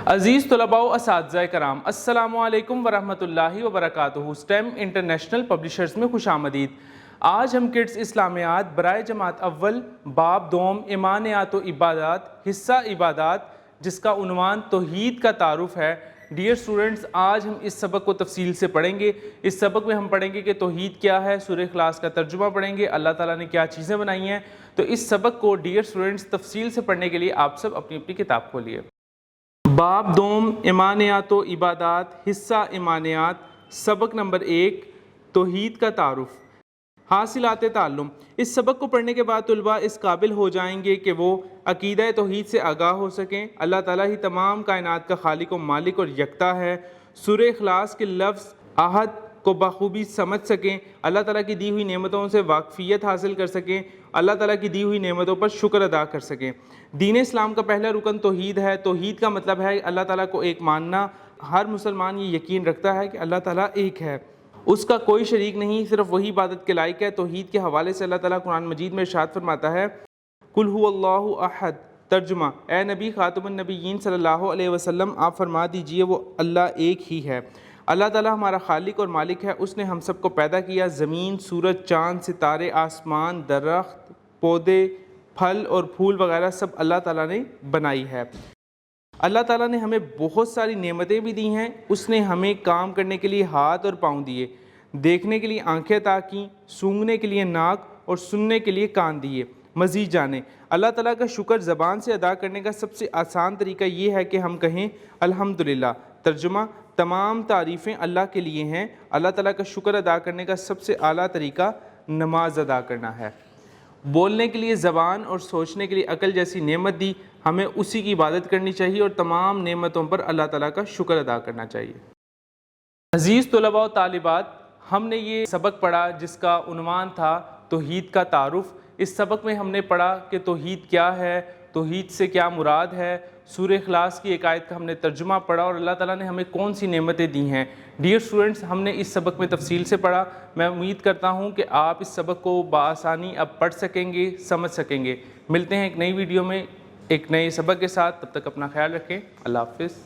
عزیز طلباء و اساتذہ کرام، السلام علیکم ورحمۃ اللہ وبرکاتہ۔ سٹیم انٹرنیشنل پبلشرز میں خوش آمدید۔ آج ہم کڈز اسلامیات برائے جماعت اول باب دوم ایمانیات و عبادات حصہ عبادات جس کا عنوان توحید کا تعارف ہے۔ ڈیئر سٹوڈنٹس، آج ہم اس سبق کو تفصیل سے پڑھیں گے۔ اس سبق میں ہم پڑھیں گے کہ توحید کیا ہے، سورہ اخلاص کا ترجمہ پڑھیں گے، اللہ تعالیٰ نے کیا چیزیں بنائی ہیں۔ تو اس سبق کو ڈیئر سٹوڈنٹس تفصیل سے پڑھنے کے لیے آپ سب اپنی اپنی کتاب کھولیے۔ باب دوم ایمانیات و عبادات حصہ ایمانیات سبق نمبر 1 توحید کا تعارف۔ حاصلات تعلم۔ اس سبق کو پڑھنے کے بعد طلباء اس قابل ہو جائیں گے کہ وہ عقیدہ توحید سے آگاہ ہو سکیں۔ اللہ تعالیٰ ہی تمام کائنات کا خالق و مالک اور یکتا ہے۔ سورہ اخلاص کے لفظ احد کو بخوبی سمجھ سکیں، اللہ تعالیٰ کی دی ہوئی نعمتوں سے واقفیت حاصل کر سکیں، اللہ تعالیٰ کی دی ہوئی نعمتوں پر شکر ادا کر سکیں۔ دین اسلام کا پہلا رکن توحید ہے۔ توحید کا مطلب ہے اللہ تعالیٰ کو ایک ماننا۔ ہر مسلمان یہ یقین رکھتا ہے کہ اللہ تعالیٰ ایک ہے، اس کا کوئی شریک نہیں، صرف وہی عبادت کے لائق ہے۔ توحید کے حوالے سے اللہ تعالیٰ قرآن مجید میں ارشاد فرماتا ہے قل هو اللہ احد۔ ترجمہ: اے نبی خاتم النبیین صلی اللہ علیہ وسلم، آپ فرما دیجئے وہ اللہ ایک ہی ہے۔ اللہ تعالیٰ ہمارا خالق اور مالک ہے۔ اس نے ہم سب کو پیدا کیا۔ زمین، سورج، چاند، ستارے، آسمان، درخت، پودے، پھل اور پھول وغیرہ سب اللہ تعالیٰ نے بنائی ہے۔ اللہ تعالیٰ نے ہمیں بہت ساری نعمتیں بھی دی ہیں۔ اس نے ہمیں کام کرنے کے لیے ہاتھ اور پاؤں دیے، دیکھنے کے لیے آنکھیں عطا کیں، سونگھنے کے لیے ناک اور سننے کے لیے کان دیے۔ مزید جانیں، اللہ تعالیٰ کا شکر زبان سے ادا کرنے کا سب سے آسان طریقہ یہ ہے کہ ہم کہیں الحمدللہ۔ ترجمہ: تمام تعریفیں اللہ کے لیے ہیں۔ اللہ تعالیٰ کا شکر ادا کرنے کا سب سے اعلیٰ طریقہ نماز ادا کرنا ہے۔ بولنے کے لیے زبان اور سوچنے کے لیے عقل جیسی نعمت دی، ہمیں اسی کی عبادت کرنی چاہیے اور تمام نعمتوں پر اللہ تعالیٰ کا شکر ادا کرنا چاہیے۔ عزیز طلباء و طالبات، ہم نے یہ سبق پڑھا جس کا عنوان تھا توحید کا تعارف۔ اس سبق میں ہم نے پڑھا کہ توحید کیا ہے، توحید سے کیا مراد ہے۔ سورہ اخلاص کی ایک آیت کا ہم نے ترجمہ پڑھا اور اللہ تعالیٰ نے ہمیں کون سی نعمتیں دی ہیں۔ ڈیئر سٹوڈنٹس، ہم نے اس سبق میں تفصیل سے پڑھا۔ میں امید کرتا ہوں کہ آپ اس سبق کو بآسانی اب پڑھ سکیں گے، سمجھ سکیں گے۔ ملتے ہیں ایک نئی ویڈیو میں ایک نئے سبق کے ساتھ، تب تک اپنا خیال رکھیں۔ اللہ حافظ۔